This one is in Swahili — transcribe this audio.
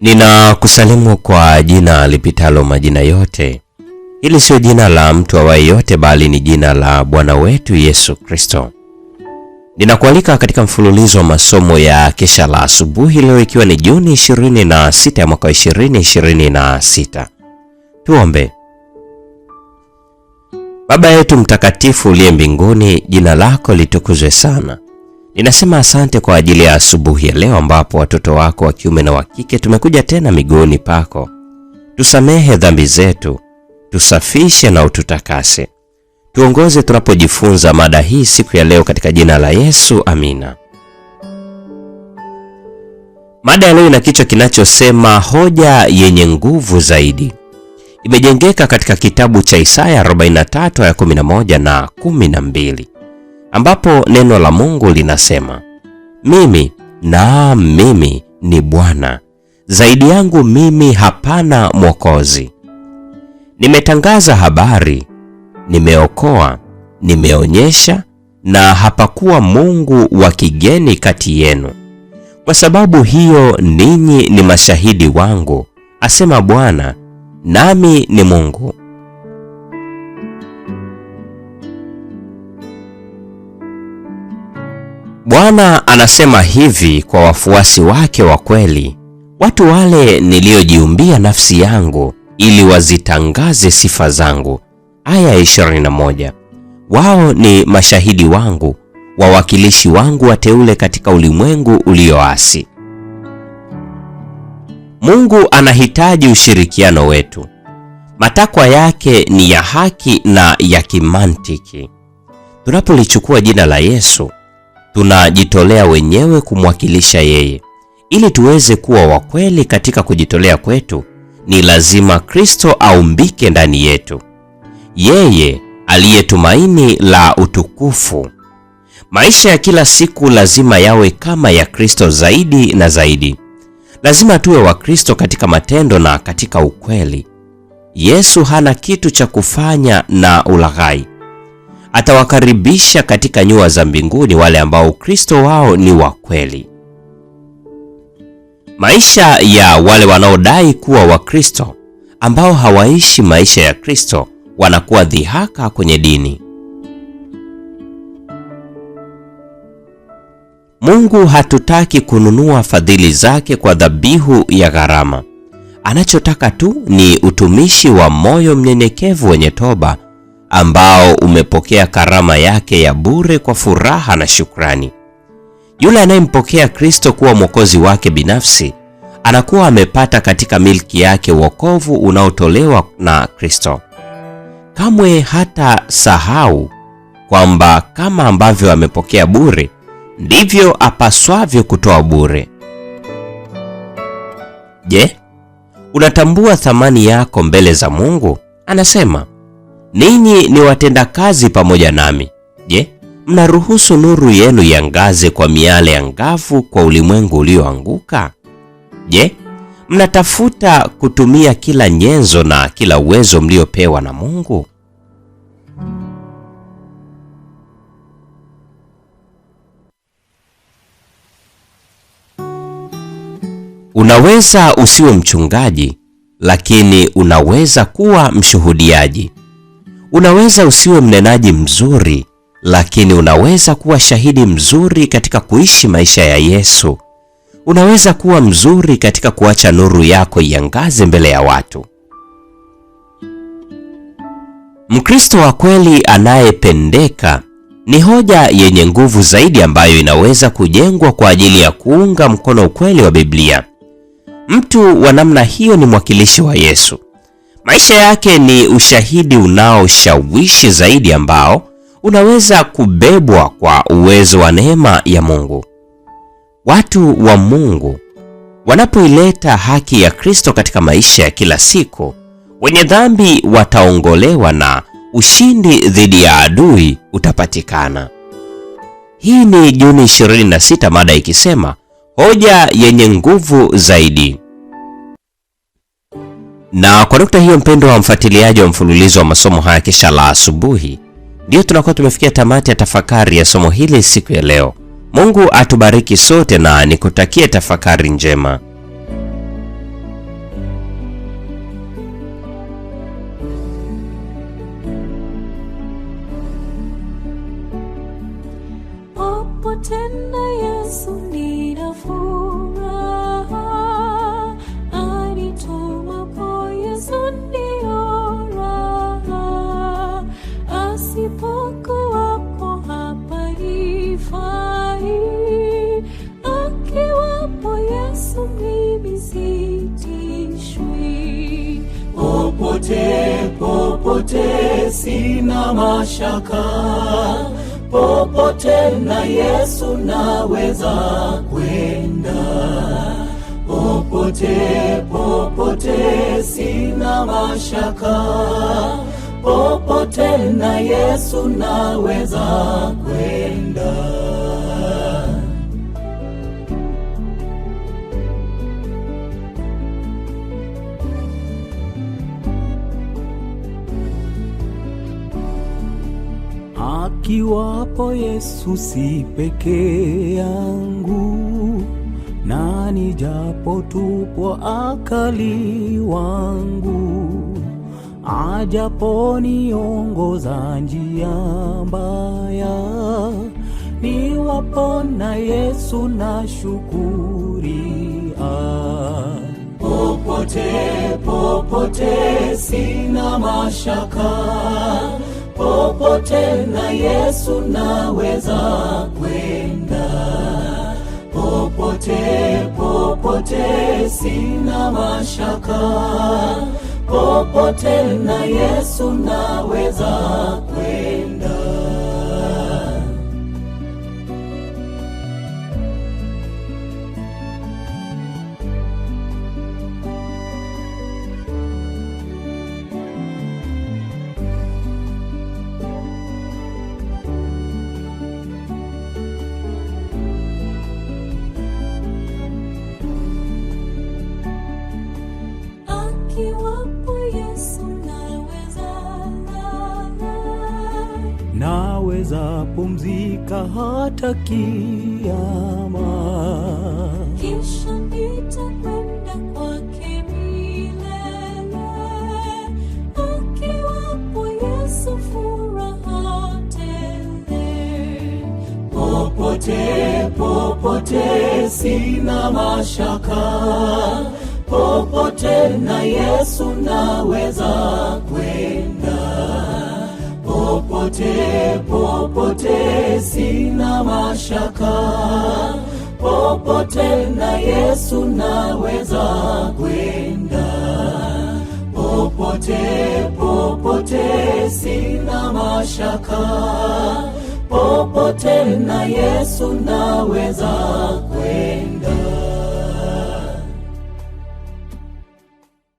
Ninakusalimu kwa jina lipitalo majina yote. Hili sio jina la mtu awaye yote, bali ni jina la Bwana wetu Yesu Kristo. Ninakualika katika mfululizo wa masomo ya kesha la asubuhi, leo ikiwa ni Juni 26 ya mwaka 2026. Tuombe. Baba yetu mtakatifu uliye mbinguni, jina lako litukuzwe sana. Ninasema asante kwa ajili ya asubuhi ya leo ambapo watoto wako wa kiume na wa kike tumekuja tena miguuni pako. Tusamehe dhambi zetu, tusafishe na ututakase. Tuongoze tunapojifunza mada hii siku ya leo katika jina la Yesu, amina. Mada ya leo ina kichwa kinachosema hoja yenye nguvu zaidi. Imejengeka katika kitabu cha Isaya 43 aya 11 na 12. Ambapo neno la Mungu linasema, mimi ni Bwana, zaidi yangu mimi hapana mwokozi. Nimetangaza habari, nimeokoa, nimeonyesha, na hapakuwa Mungu wa kigeni kati yenu. Kwa sababu hiyo ninyi ni mashahidi wangu, asema Bwana, nami ni Mungu. Bwana anasema hivi kwa wafuasi wake wa kweli, watu wale niliojiumbia nafsi yangu ili wazitangaze sifa zangu. Aya 21. Wao ni mashahidi wangu, wawakilishi wangu wateule katika ulimwengu ulioasi. Mungu anahitaji ushirikiano wetu. Matakwa yake ni ya haki na ya kimantiki. Tunapolichukua jina la Yesu, tunajitolea wenyewe kumwakilisha yeye. Ili tuweze kuwa wa kweli katika kujitolea kwetu, ni lazima Kristo aumbike ndani yetu. Yeye aliye tumaini la utukufu. Maisha ya kila siku lazima yawe kama ya Kristo zaidi na zaidi. Lazima tuwe wa Kristo katika matendo na katika ukweli. Yesu hana kitu cha kufanya na ulaghai. Atawakaribisha katika nyua za mbinguni wale ambao Kristo wao ni wa kweli. Maisha ya wale wanaodai kuwa wa Kristo ambao hawaishi maisha ya Kristo wanakuwa dhihaka kwenye dini. Mungu hatutaki kununua fadhili zake kwa dhabihu ya gharama. Anachotaka tu ni utumishi wa moyo mnyenyekevu wenye toba ambao umepokea karama yake ya bure kwa furaha na shukrani. Yule anayempokea Kristo kuwa mwokozi wake binafsi anakuwa amepata katika milki yake wokovu unaotolewa na Kristo. Kamwe hata sahau kwamba kama ambavyo amepokea bure, ndivyo apaswavyo kutoa bure. Je, unatambua thamani yako mbele za Mungu? Anasema, ninyi ni watendakazi pamoja nami. Je, mnaruhusu nuru yenu iangaze kwa miale angavu kwa ulimwengu ulioanguka? Je, mnatafuta kutumia kila nyenzo na kila uwezo mliopewa na Mungu? Unaweza usiwe mchungaji, lakini unaweza kuwa mshuhudiaji. Unaweza usiwe mnenaji mzuri, lakini unaweza kuwa shahidi mzuri katika kuishi maisha ya Yesu. Unaweza kuwa mzuri katika kuacha nuru yako iangaze mbele ya watu. Mkristo wa kweli anayependeka ni hoja yenye nguvu zaidi ambayo inaweza kujengwa kwa ajili ya kuunga mkono ukweli wa Biblia. Mtu wa namna hiyo ni mwakilishi wa Yesu. Maisha yake ni ushahidi unaoshawishi zaidi ambao unaweza kubebwa kwa uwezo wa neema ya Mungu. Watu wa Mungu wanapoileta haki ya Kristo katika maisha ya kila siku, wenye dhambi wataongolewa na ushindi dhidi ya adui utapatikana. Hii ni Juni 26, mada ikisema hoja yenye nguvu zaidi. Na kwa nukta hiyo, mpendo wa mfuatiliaji wa mfululizo wa masomo haya kesha la asubuhi, ndio tunakuwa tumefikia tamati ya tafakari ya somo hili siku ya leo. Mungu atubariki sote na nikutakie tafakari njema. ndio raha, asipokuwapo hapa ifai. Akiwapo Yesu mimi sitishwi. Popote sina mashaka, popote na Yesu naweza kwenda. Popote sina mashaka, popote na Yesu naweza kwenda. Akiwapo Yesu si peke yangu, na nijapo tupo akali wangu, ajapo niongoza njia mbaya, niwapo na Yesu na shukuria. Popote sina mashaka, popote na Yesu naweza kwenda. Popote sina mashaka, popote na Yesu naweza kwenda. Akiwapo Yesu naweza pumzika hata kiyama, kisha nitakwenda kwake milele. Akiwapo Yesu furaha tele. Popote sina mashaka, popote na Yesu naweza kwenda. Popote sina mashaka, popote na Yesu naweza kwenda. Popote sina mashaka, popote na Yesu naweza